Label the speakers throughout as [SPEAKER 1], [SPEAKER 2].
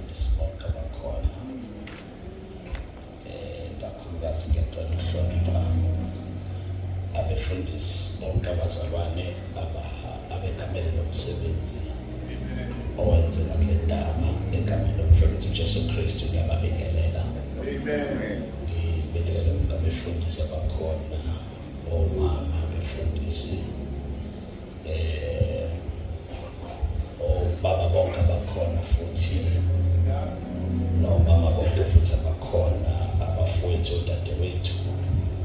[SPEAKER 1] abafundisi bonke abakhona. Kakhulukazi ngiyacela ukuhlonipha abefundisi bonke abazalwane abegamele lo msebenzi owenzeka kule ndaba egameni lomfowethu uJesu Kristu ngiyababingelela. Amen. Ngibingelela bonke abefundisi abakhona, omama abefundisi, obaba bonke abakhona futhi nomama bonke futhi abakhona, abafowethu, odadewethu.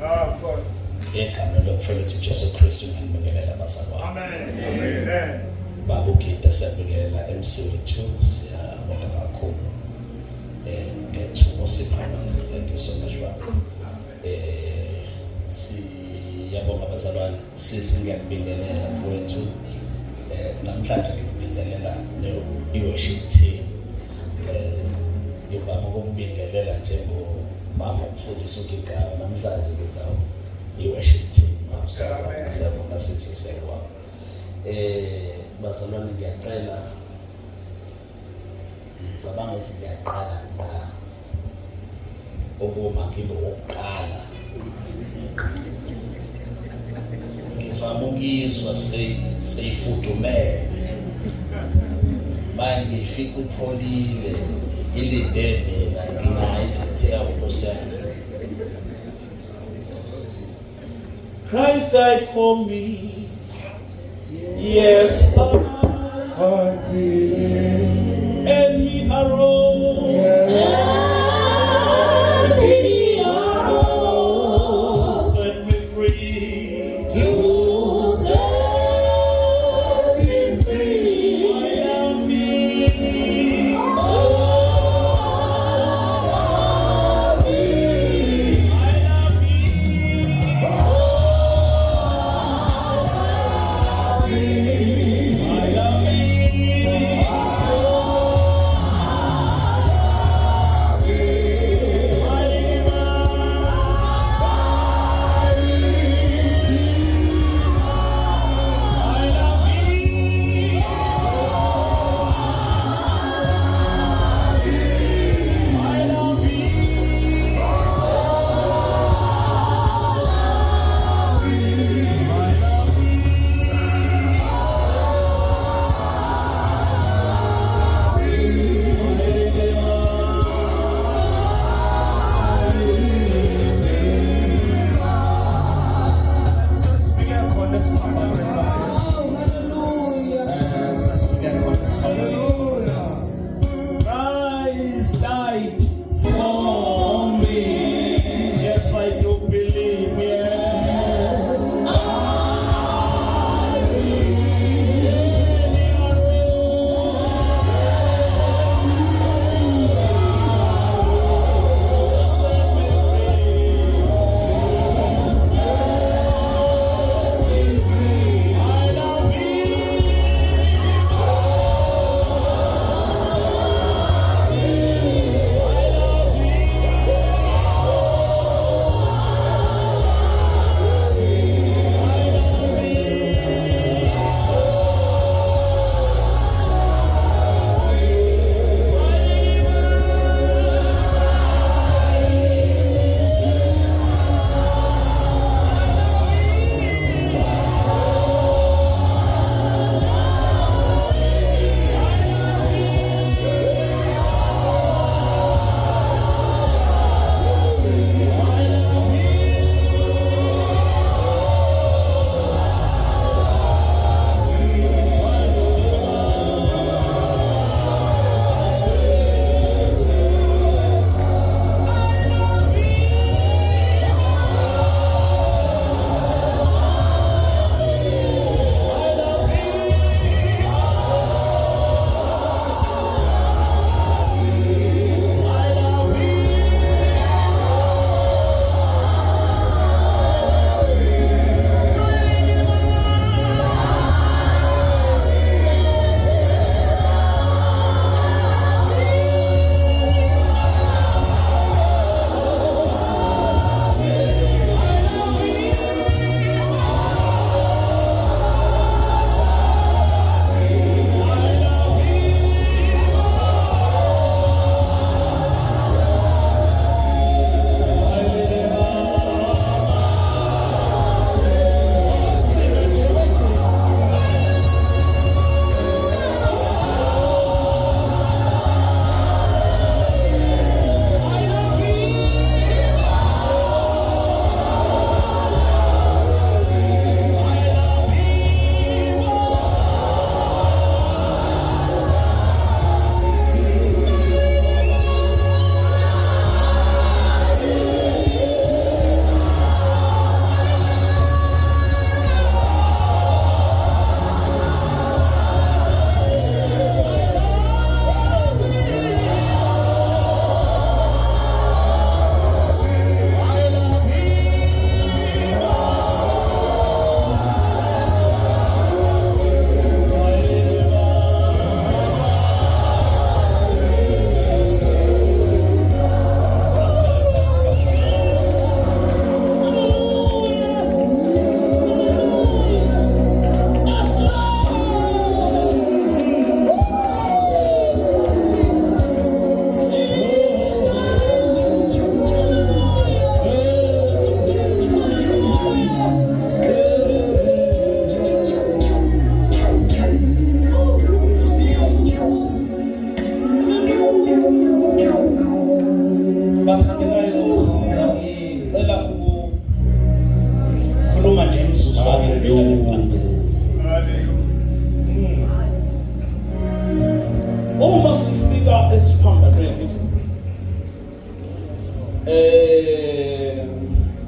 [SPEAKER 1] Of course. Egameni lomfowethu uJesu Kristu ngibingelela abazalwane. Amen. Amen. Baba uGita siyabingelela emswethu, siyabonga kakhulu. Ngethubo siphana, thank you so much baba. Siyabonga abazalwane, ngiyakubingelela mfowethu. Namhlanje ngikubingelela i-worship team. Ngivama ukubingelela njengomama umfundisi uGigayo, namhlanje ngiza i-worship team. Siyabonga sisisekwa. Bazalwane ngiyacela, ngicabanga ukuthi ngiyaqala ngqa ukuma ngibe wokuqala. Ngivama ukizwa seyifudumele manje ngifica ipholile ilinde mina nginayo into yakho. Christ died for me. Yes, I believe. And he arose. And he arose. Set me free. To set me free. I am me.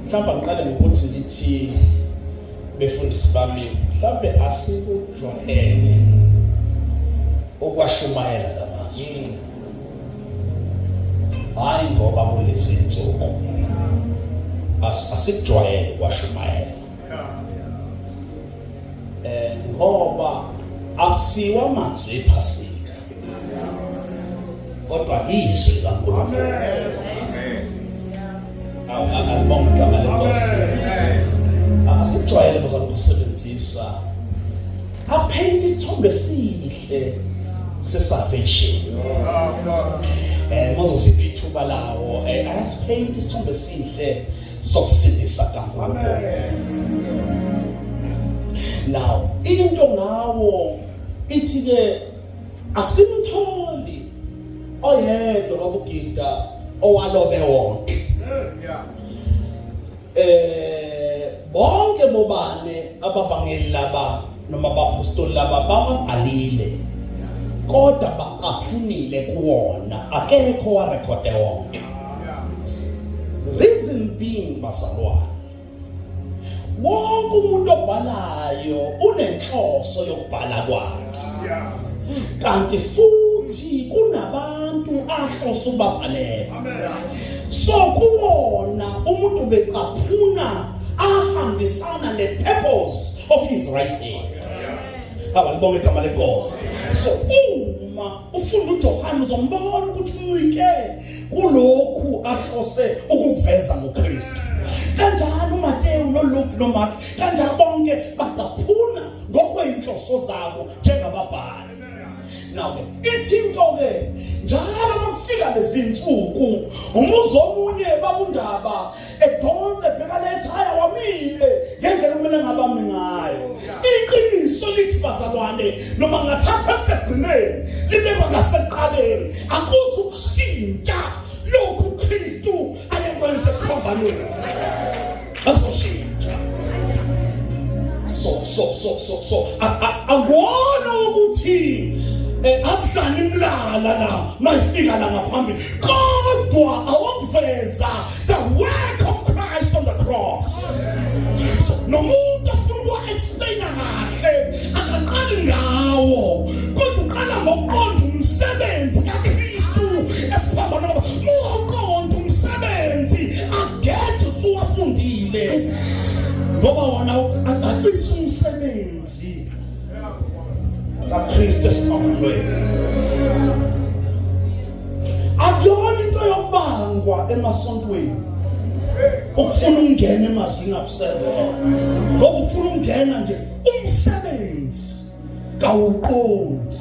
[SPEAKER 1] Mhlawumbe ngiqale ngokuthi ngithi befundisi bami mhlawumbe asikujwayele okwashumayela lamazwi. Hayi ngoba kulezi insuku asikujwayele okwashumayela. Ngoba akusiwa amazwi ephasika kodwa izwi kaNkulunkulu. Alibonga igama lenkosi. Asikujwayele bazamkusebenzisa apaint isithombe esihle se-salvation. Mozosipha ithuba lawo ayasipaint isithombe esihle sokusindisa kaNkulunkulu. Now into ngawo ithi ke asimtholi oyedwa babugida owalobe wonke. Bonke bobane abavangeli laba noma abapostoli laba bawabhalile kodwa baqaphunile kuwona, akekho warekhode wonke. Reason being bazalwane, wonke umuntu obhalayo unenhloso yokubhala kwakhe, kanti futhi kunabantu ahlose ubabhalela. So kuwona umuntu becaphuna ahambisana le-purpose of his right hand. Abalibonga igama lenkosi. So uma ufunda uJohane uzombona ukuthi umike kulokhu ahlose ukuveza ngoKristu. Kanjalo uMateyu noLuke noMark kanjalo bonke bacaphuna ngokweinhloso zabo njengababhali. Now ithi into ke njalo makufika lezinsuku umuzo omunye babundaba edonse bhekaletha haya wamile ngendlela kumele ngabami ngayo. Iqiniso lithi bazalwane noma ngathatha elisegcineni libekwa ngaseqaleni akuzukushintsha lokhu Kristu ayekwenza esiphambanweni. Azoshintsha. So awona ukuthi asihlani imlala la mayifika la ngaphambili kodwa awakuveza the work of Christ on the cross. So nomuntu afuna uku-explaina kahle akaqali ngawo kodwa uqala ngokuqonda umsebenzi kaKristu esiphambanweni. Ngokuqonda umsebenzi agede usuwafundile ngoba wona aqaqisa umsebenzi kaKristu esiphambanweni. Akuyona into yokubangwa emasontweni ukufuna ukungena emazwini abusebenza ngoba ufuna ukungena nje umsebenzi kawuqondi.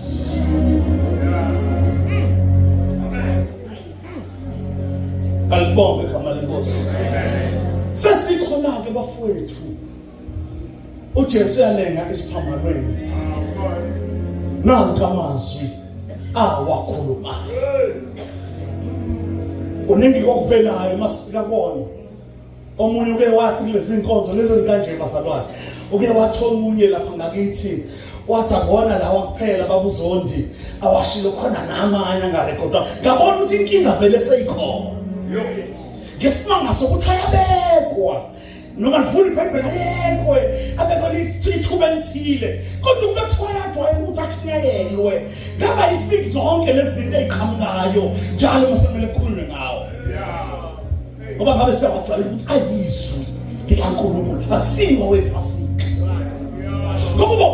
[SPEAKER 1] Alibonge igama lenkosi. Sesikhona ke bafowethu uJesu yalenga esiphambanweni. Nanku amazwi awakhulumayo. Kuningi kokuvelayo masifika kona. Omunye uke wathi kulezi inkonzo lezi kanje bazalwane. Uke wathola umunye lapha ngakithi wathi akona lawa kuphela babuzondi awashilo khona namanye angarekhodwa. Ngabona ukuthi inkinga vele seyikhona. Ngesimanga sokuthi ayabekwa noma livula iBhayibheli ayekwe abekwa lithuba elithile kodwa kube kuthiwa ukuthi achinyayelwe ngaba ifiki zonke lezi zinto eziqhamukayo njalo masemele kukhulunywe ngawo. Ngoba ngabe siyawajwayela ukuthi ayizwi likaNkulunkulu akusiwa wephasika. Ngoba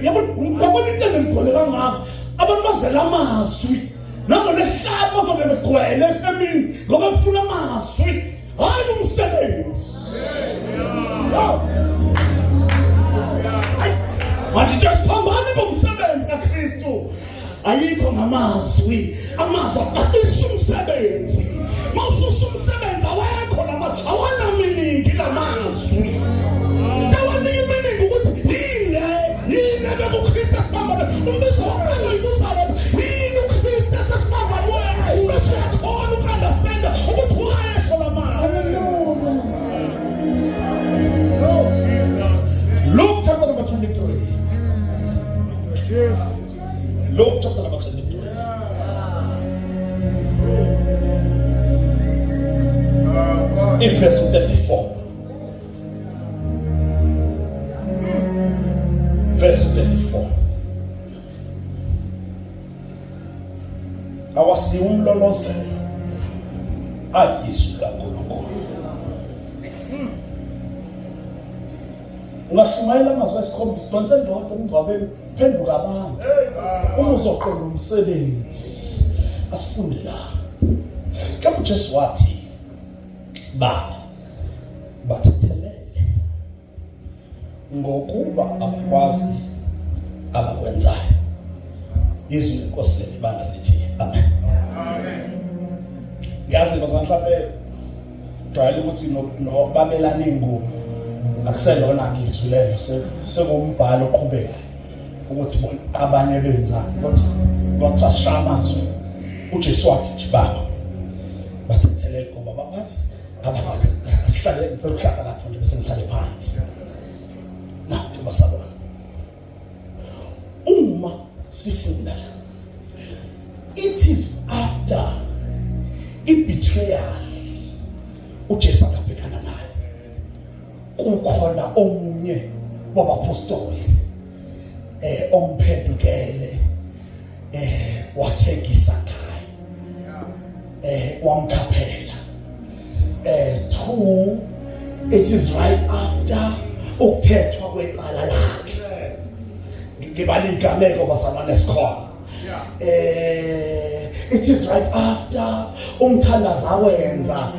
[SPEAKER 1] yabona into engigcwele kangaka abantu bazela amazwi nangona ehlala bazobe begcwele emini ngoba befuna amazwi hayi umsebenzi. Manje nje siphambane bomsebenzi kaKristu ayikho ngamazwi. Amazwi aqaqisa umsebenzi. Mawususa umsebenzi awekho lamazwi awana meaning lamazwi. Tawani meaning ukuthi yini bekuKristu siphambane umbizo waqala ibuzalo yini uKristu siphambane wena bese uyathola ukunderstand ukuthi wayesho lamazwi. Luke chapter number 23. Luke chapter number 23. Verse 34. Verse 34. Awasiwa umlolozelo ayizwi kaNkulunkulu. Ungashumayela amazwi esikhombisa donse ndodwa umngcwabeni phenduka abantu. Uma uzoqala umsebenzi asifunde la. Ke uJesu wathi Baba bathethelele ngokuba abakwazi abakwenzayo. Izwi lenkosi leli bandla lithi amen. Amen. Yazi bazanhlaphe jwayele ukuthi no babelana ingubo akuselona izwi lelo sekumbhalo oqhubekayo ukuthi bona abanye benzani kodwa asishamazwe uJesu wathi nje Baba bathethelele ngoba bakwazi abakwazi asihlale ngicela lapho nje bese ngihlale phansi. Naku basalwana uma sifunda it is after betrayal uJesu akabhekana naye kukhona omunye wabapostoli omphendukele wathengisa ngaye wamkhaphela. Two, it is right after ukuthethwa kwecala lakhe. Ngibali igameko basalwane esikhona. It is right after umthandaza wenza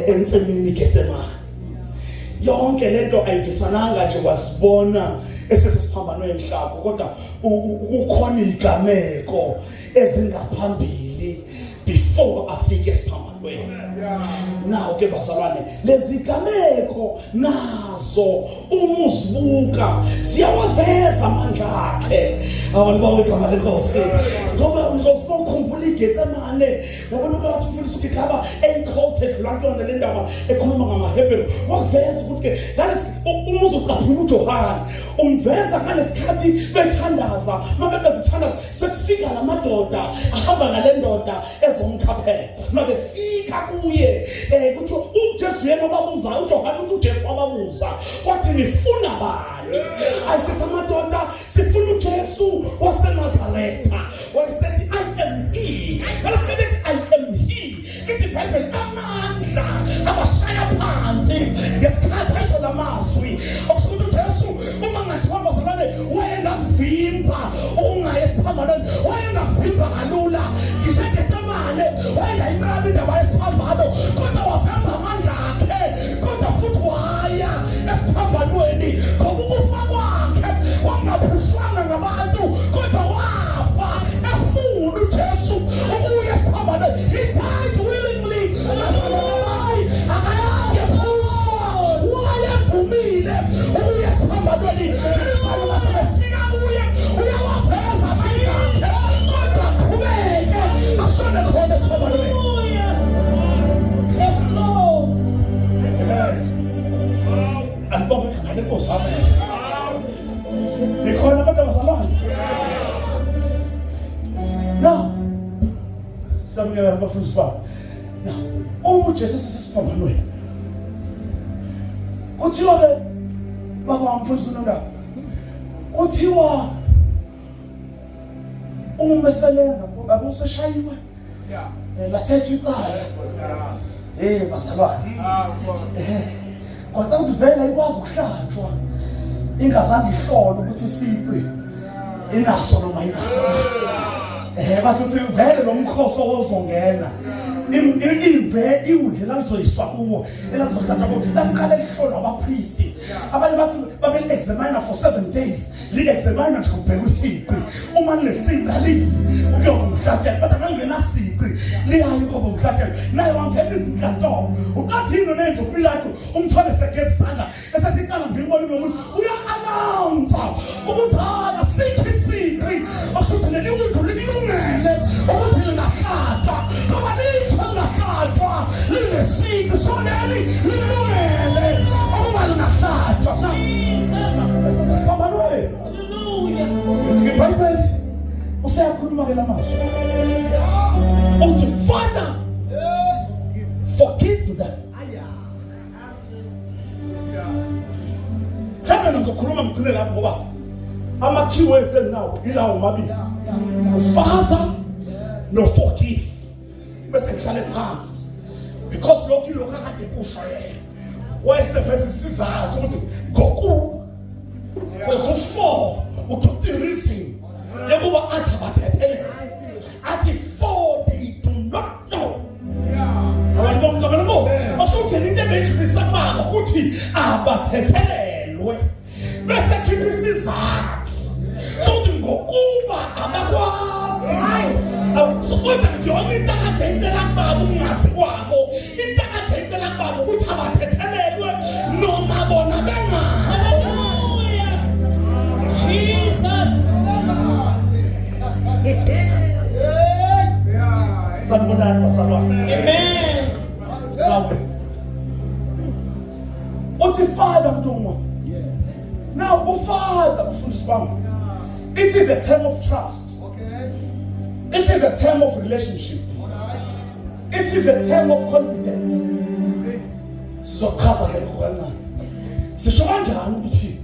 [SPEAKER 1] ensimini Getsemane. Yonke lento ayivisananga nje wasibona esesiphambanweni hlako kodwa kukhona igameko ezingaphambili before afike esiphambanweni. Now ke basalwane lezi gameko nazo umuzibuka siyawaveza amandla akhe. Abantu bawe igama lenkosi ngoba uzokukhumbula iGetsemane ngobona ukuthi umfundisi ukhaba equoted lantona le ndaba ekhuluma ngamaHebrew wakuveza ukuthi ke ngalesi umuzi uqaphula uJohane umveza ngalesikhathi bethandaza mabe bethandaza sekufika lamadoda ahamba ngale ndoda ezomkhaphela mabefika kuye kuthi uJesu yena obabuza uJohane uthi uJesu wababuza wathi nifuna bani ayisethi amadoda sifuna uJesu waseNazaretha wayesethi I am he. Ngalesikhathi I am he ithi iBhayibheli amandla abashaya phansi ngesikhathi esho lamazwi okusho ukuthi uJesu uma ngathiwa bazalwane wayengavimba ungaye esiphambanweni wayengavimba kalula ngisho eGetsemane wayengayinqabi indaba yesiphambano kodwa waveza amandla akhe kodwa futhi waya esiphambanweni ngoba ukufa kwakhe kwangaphushwana ngabantu kodwa wafa efuna uJesu ukuya esiphambanweni. He died willingly. Akayazi wayevumile ukuya esiphambanweni. Isizwe masebefika kuye uyawaveza amandla akhe kodwa qhubeke ashone khona esiphambanweni. Yes Lord. Alibonga ngale Nkosi. Amen. Nikhona abantu abazalwane. Now samukela abafundisi babo. Now uJesu sesiphambanweni kuthiwa ke baba umfundisi unondaba kuthiwa umeselenga abuseshayiwe lathetha icala bazalwane kodwa ukuthi vele ikwazi ukuhlanjwa ingazange ihlole ukuthi isici inaso noma inaso bathi vele lo mkhosi ozongena imve iwudlela lizoyiswa kuwo elazokhatha konke laqala lihlolwa abapriesti abanye bathi babeli examiner for 7 days li examiner nje kubheka isici uma lesici ali ukuyomhlathela bathi angena sici liyayo ngoba umhlathela naye wangena izinkantolo uqathi yini nenze uPilato umthole segezi sanga esethi iqala ngilibona umuntu uya announce ukuthi asithi isici akuthi leli wethu lilungele ukuthi lingahlatshwa ngoba lingahlatshwa linesici soneli lilungele ukuba lingahlatshwa. Sesiphambanweni. Hallelujah. Uthi iBhayibheli useyakhuluma ke lamazwi uthi Father forgive them
[SPEAKER 2] Kama ngizokhuluma ngicile lapho ngoba ama keywords now ilawo mabili. Father no forgive. Bese ngihlale phansi. Because lokho akade kusho yena. Wayesefesa isizathu ukuthi goku. Because u4 uthi reason. Yekuba athi bathethelele. Athi for they do not know. Awayibonga ashuthi into ebeyifisa baba ukuthi abathethelelwe. Bese khipha isizathu. Sokuthi ngokuba abakwazi. Sokuthi yona into akadentela baba ungasi kwabo. Into akadentela baba ukuthi abathethelelwe noma bona bengazi. Jesus. Sanibonani basalwane. Amen. Uthi Father mntungwa. Now Father mfundisi wami. It is a term of trust. Okay. It is a term of relationship. It is a term of confidence. Sizochaza ke lokho kancane. Sisho kanjani ukuthi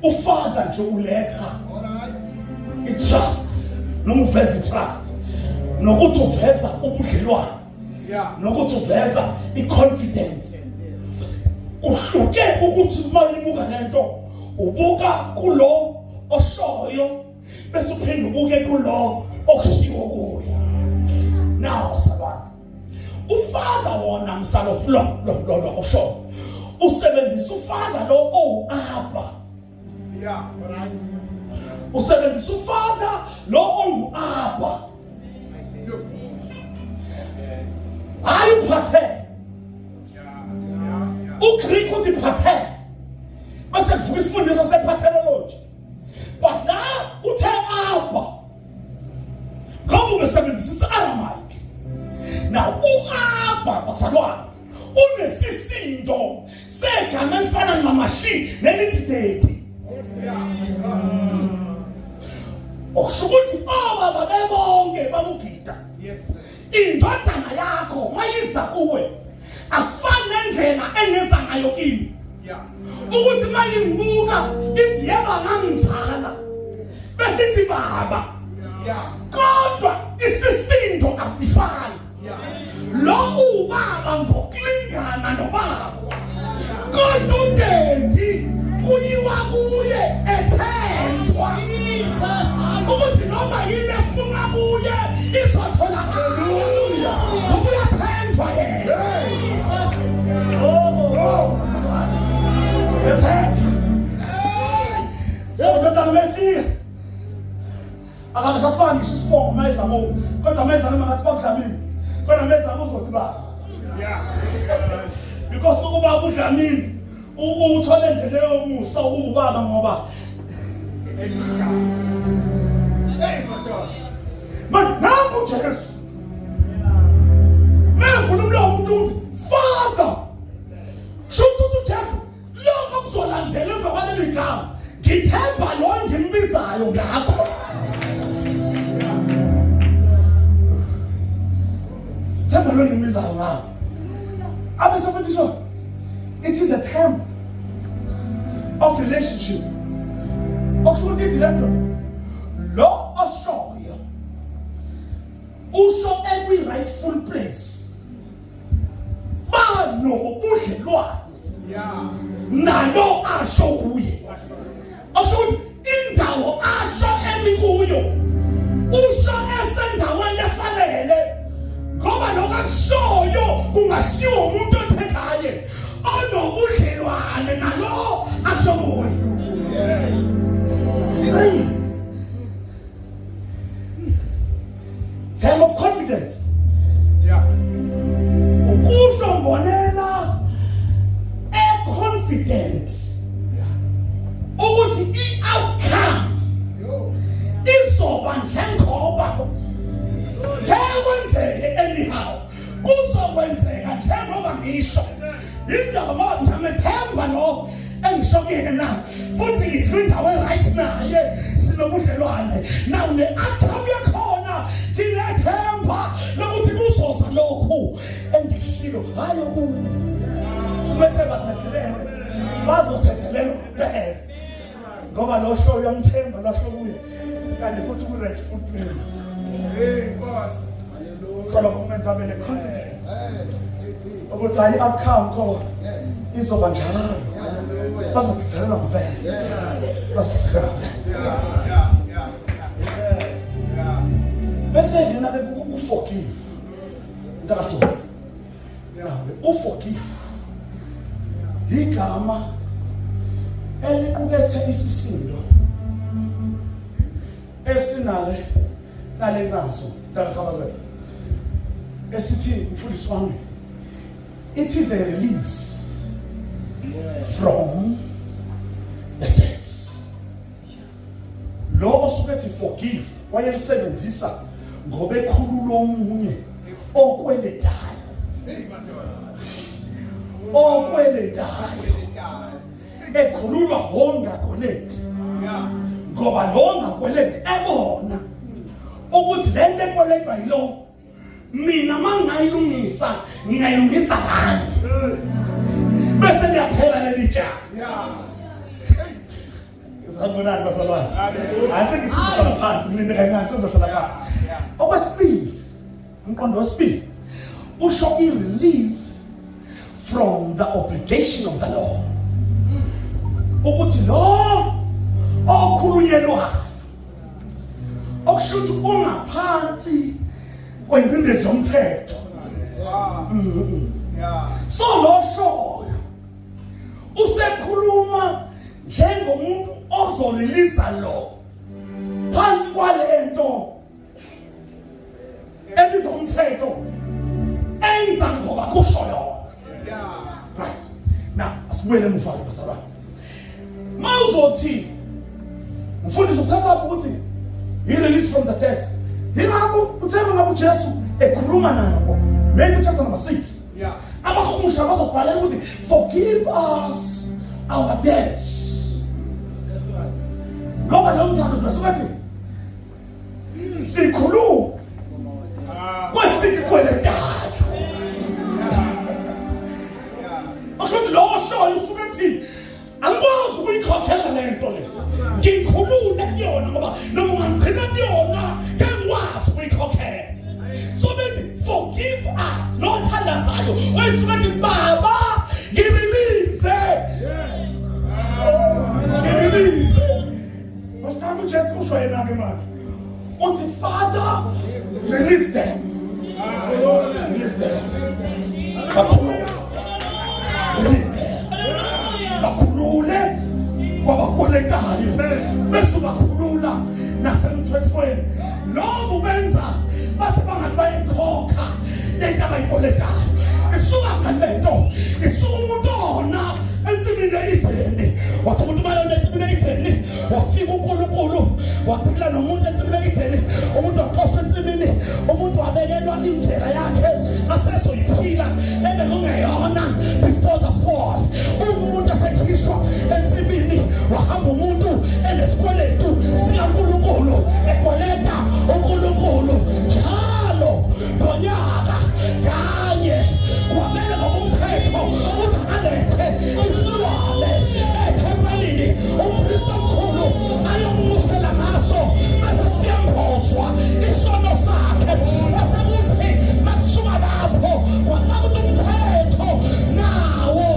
[SPEAKER 2] uFather nje uletha. I trust. Noma uveza I trust. Nokuthi uveza ubudlelwano. Nokuthi uveza I confidence. Uhluke ukuthi uma uyibuka lento ubuka kulo oshoyo bese uphinde ubuke kulo okushiwo kuye. Now sabana uFather wona msalo lo osho usebenzisa uFather lo Abba. Yeah, right. Usebenzisa uFather lo Abba. Hayi uphathe. UGreek uthi phathe. Bese kuvuka isifundiso sepathelology. But now uthe Abba. Ngoba ubesebenzisa Aramaic. Now uAbba basalwana unesisindo segama elifana namashini nelithi daddy. Okushukuthi baba bebonke babugida. Yes. Indodana yakho mayiza kuwe akufani nendlela engeza ngayo kimi. Yeah. Ukuthi mayimbuka ithi yeba ngangizala. Bese ithi baba. Yeah. Kodwa isisindo asifani. Yeah. Lo ubaba ngokulingana nobaba. Kodwa udedi kuyiwa kuye ethenjwa. Jesus. Ukuthi noma yini efuna kuye izothola. Hallelujah. Ngoba uyathenjwa yena. Jesus. Oh. Ethenjwa. So ndodana mefika. Akabe sasifana ngisho isibongo mayizamo. Kodwa mayizamo ngathi bakudlamini. Kodwa mayizamo uzothi ba. Yeah. Because ukuba udlamini uthole nje leyo musa ubaba ngoba man nangu Jesu mefuna umlomo uthi Father shuthu Jesu lokho kuzolandela emva kwale bigama ngithemba lo ngimbizayo ngakho themba lo ngimbizayo ngakho abasaphethisho. It is a term of relationship. Okushukuthi lento lo oshoyo usho every rightful place. Bano ubudlelwano. Yeah. Nalo asho kuye. Okushukuthi indawo asho emikuyo. Usho esendaweni efanele. Ngoba lokushoyo kungashiwo umuntu othethayo. Onobudlelwane nalo asho kuye. Term of confidence. Yeah. Ukusho mbonela confident. Yeah. Ukuthi I-outcome izoba njengoba kwenzeke anyhow. Kuzokwenzeka njengoba ngisho. Indaba ngoba ngithemba lo engisho kuyena futhi ngizwindawo right naye sinobudlelwane nawu ne-outcome yakhona ngiyethemba lokuthi kuzoza lokhu engikushilo hayi kumele bathethelele bazothethelelwa bad. Ngoba lo show uyamthemba lo show kuye. Kanti futhi ku rightful place. So lo kumenza abe confident. Ukuthi ayi outcome khona. Izoba njalo. Basizela ngempela. Basizela. Bese ngena ke uforgive. Ndakato. Yawe uforgive. Igama eliqukethe isisindo esinale nalenzazo ndakakhabazela esithi mfundisi wami it is a release from the debts. Lo osukethi forgive wayelisebenzisa ngoba ekhulula omunye okweletayo. Ekhululwa honga kweleti. Ngoba longa kweleti ebona ukuthi lento ekweletwa yilo mina mangayilungisa ngingayilungisa ngani bese liyaphela leli tshaka. Ngizabonana basalwane. Asengihlala phansi mina kancane sengizohlala phansi. Okwesibili umqondo wesibili usho i-release from the obligation of the law. Ukuthi lo okhulunyelwayo okushuthi ungaphansi kwengcindezi yomthetho. So lo shoyo usekhuluma njengomuntu ozoreleasa lo phansi kwalento ebizomthetho enza ngoba kusho yona. Right. Now, asibuyele emuva basalwane. Mawuzothi mfundisi uthatha ukuthi he released from the debt. Yilapho uthemba ngabe uJesu ekhuluma nabo. Matthew chapter number 6. Yeah. Abakhumsha bazobhalela ukuthi forgive us our debts. That's right. Ngoba lo mthando basukathi sikhuluma kwesikweletayo. Ashothi lo shoyo usukethi angikwazi ukuyikhokhela lento le. Ngikhulule kuyona ngoba noma ungangcina kuyona ngekwazi ukuyikhokhela. So bethi forgive us. Lo thandazayo wayisukethi baba ngirelease. Ngirelease. Manje uJesu usho yena ke manje. Uthi Father release them. Release them. Release them. Bakhulule kwabakweletayo bese bakhulula nasemthethweni lobo benza base bangathi bayikhokha lento abayikweletayo. Isuka ngalento isuka umuntu ona ensimini eyideni wathi umuntu bayona ensimini eyideni wafika uNkulunkulu waphila nomuntu ensimini eyideni umuntu waqosa ensimini umuntu wabekelwa indlela yakhe asezoyiphila ebekungeyona before the fall. Umuntu asekhishwa ensimini wahamba umuntu enesikweletu sikaNkulunkulu ekweleta uNkulunkulu njalo ngonyaka kanye kwamele ngokomthetho uzalethe isilwane ethempelini umpristi omkhulu ayomnxusela ngaso bese siyambozwa isono sakhe bese kuthi masuka lapho kwaqala ukuthi umthetho nawo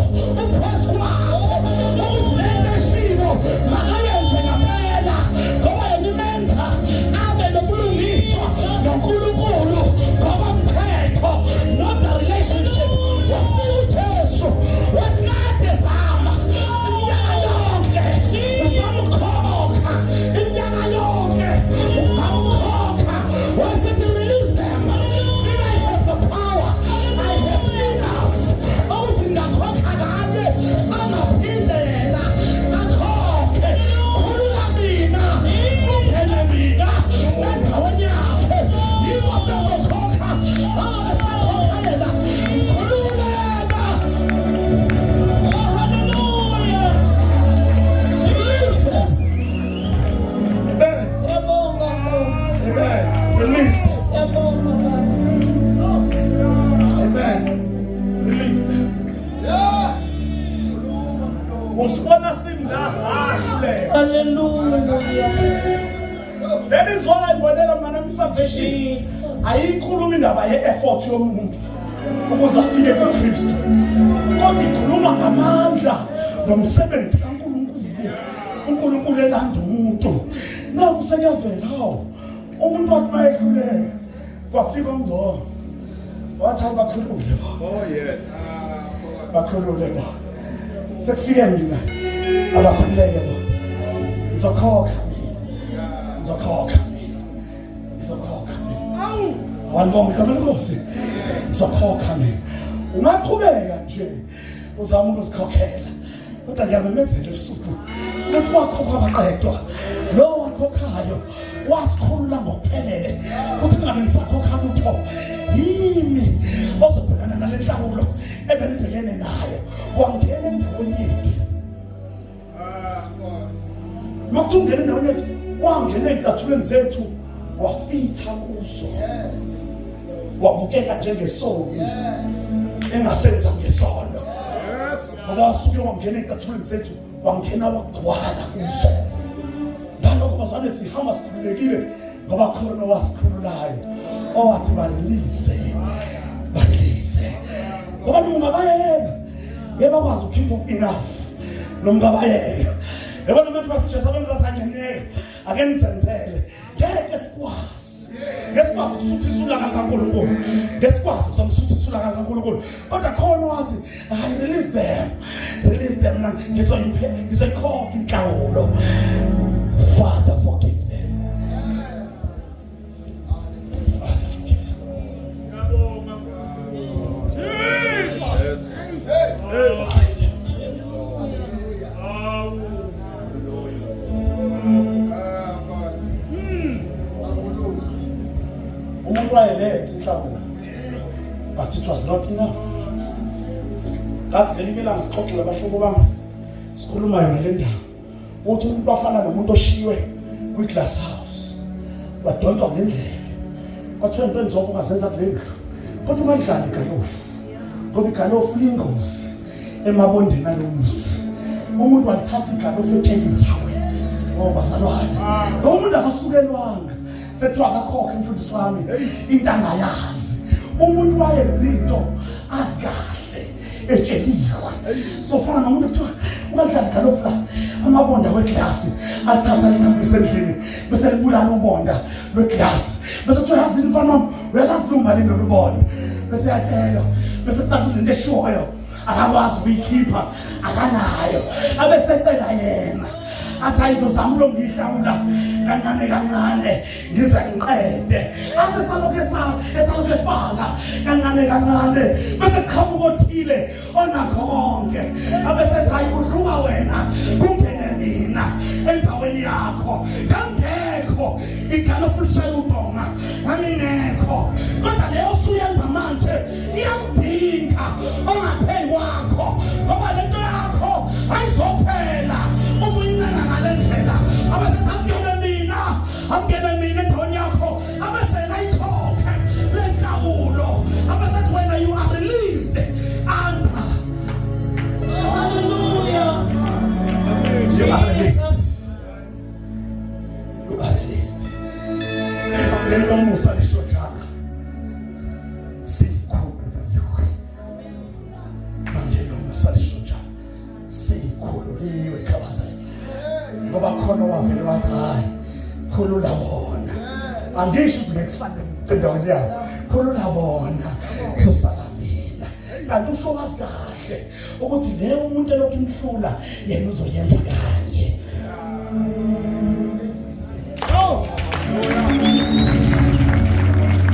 [SPEAKER 2] uphezu kwakhe ukuthi lento eshiwo makayenze ngampela ngoba yena imenza abe nobulungiswa noNkulunkulu ngokomthetho not the relationship. Wafika uJesu wathi kade zama inyanga yonke uzamukhokha inyanga yonke uzamukhokha. Why said to release them? When I have the power, I have enough. Ukuthi ngakhokha kanye angaphindela ngakhokhe khulula mina ungene mina endaweni yakhe yiko sezokhokha angabesakhokhelela khululeka. Hallelujah. Jesus. Siyabonga Nkosi. Amen. Release. Siyabonga Baba. Amen. Release. Yeah. Usibona sindasi Hallelujah. That is why when I'm salvation, ayikhuluma indaba ye-effort yomuntu ukuze afike kuKristu. Kodwa ikhuluma ngamandla nomsebenzi kaNkulunkulu. uNkulunkulu elanda umuntu. Naku sekuyavela hawo. Umuntu wathi mayehluleka kwafika umngcolo. Wathi abakhulule.
[SPEAKER 3] Oh yes.
[SPEAKER 2] Bakhulule ba. Sekufike mina abakhululeke ba. Ngizokhokha mina. Ngizokhokha mina. Awu. Walibonga kambe Nkosi. Ngizokhokha mina. Ungaqhubeka nje uzama ukuzikhokhela. Kodwa ngiyamemezela usuku ukuthi wakhokha abaqedwa. Lo wakhokhayo wasikhulula ngokuphelele. Uthi ngabe ngisakhokha lutho. Yimi ozobhekana nale nhlawulo ebenibhekene nayo. Wangena endaweni yethu. Manje ungena endaweni yethu. Wangena ezicathulweni zethu wafitha kuzo. Wabukeka njengesoni. Engasenza ngesono. Ngoba wasuke wangena ezicathulweni zethu wangena wagcwala kuzo. Ngalokho bazane sihamba sikhululekile ngoba khona wasikhululayo. Owathi balise. Ngoba noma bayeka yeba kwazi ukhipha enough noma bayeka yebo noma basisho sabenza sangeneke ake nisenzele ngeke sikwazi ngesikwazi ukusuthisa ulaka kaNkulunkulu ngesikwazi ukusuthisa ulaka kaNkulunkulu kodwa khona wathi I release them na ngizoyikhokha inhlawulo. Father forgive them. But it was not enough. That's very well and stop to abahlobo bami. Sikhuluma yona le ndaba. Uthi umuntu afana nomuntu oshiwe kwi-glass house. Badonswa ngendlela. Kwathiwa into enzobo ungazenza kule ndlu. Kodwa ungadlali igalofu. Ngoba igalofu liyingozi emabondeni alomuzi. Umuntu walithatha igalofu etsheliwe. Ngoba bazalwane. Lo muntu akasukelwanga. Sethiwa akakhokha umfundisi wami into angayazi. Umuntu wayenza into azikahle etsheliwe. So fana nomuntu kuthiwa ungadlali igalofu la amabonda weglasi athatha liqhaphisa endlini bese libulala ubonda lweglasi. Bese kuthiwa yazi mfana wami uyalazi lumbali lolubonda. Bese yatshelwa bese kuthatha into eshoyo akakwazi ukuyikhipha akanayo abesecela yena athi ayizozama lo ngihlawula kancane ngize ngiqede athi esalokhu efaka kancane bese kuqhamuka othile onakho konke abesethi ayikuhluka wena kungene mina endaweni yakho ngangekho igalofu lishaya udonga ngangingekho kodwa leyo usuyenza manje iyamdinga ongapheli kwakho ngoba lento yakho ayizophela umuyincane ngale ndlela abesethi angene mina endaweni yakho abesena ayikhokhe le nhlawulo abesethi wena you are released and hallelujah you are released. You are released. Lelo musa lishojana sikhululiwe. Lelo musa lishojana sikhululiwe kabazela. Ngoba khona wavela wathi hayi khulula bona. Angisho ukuthi ngekufande endaweni yakho. Khulula bona. Sosala mina. Kanti usho kahle ukuthi leyo umuntu elokhu imhlula yena uzoyenza kanje.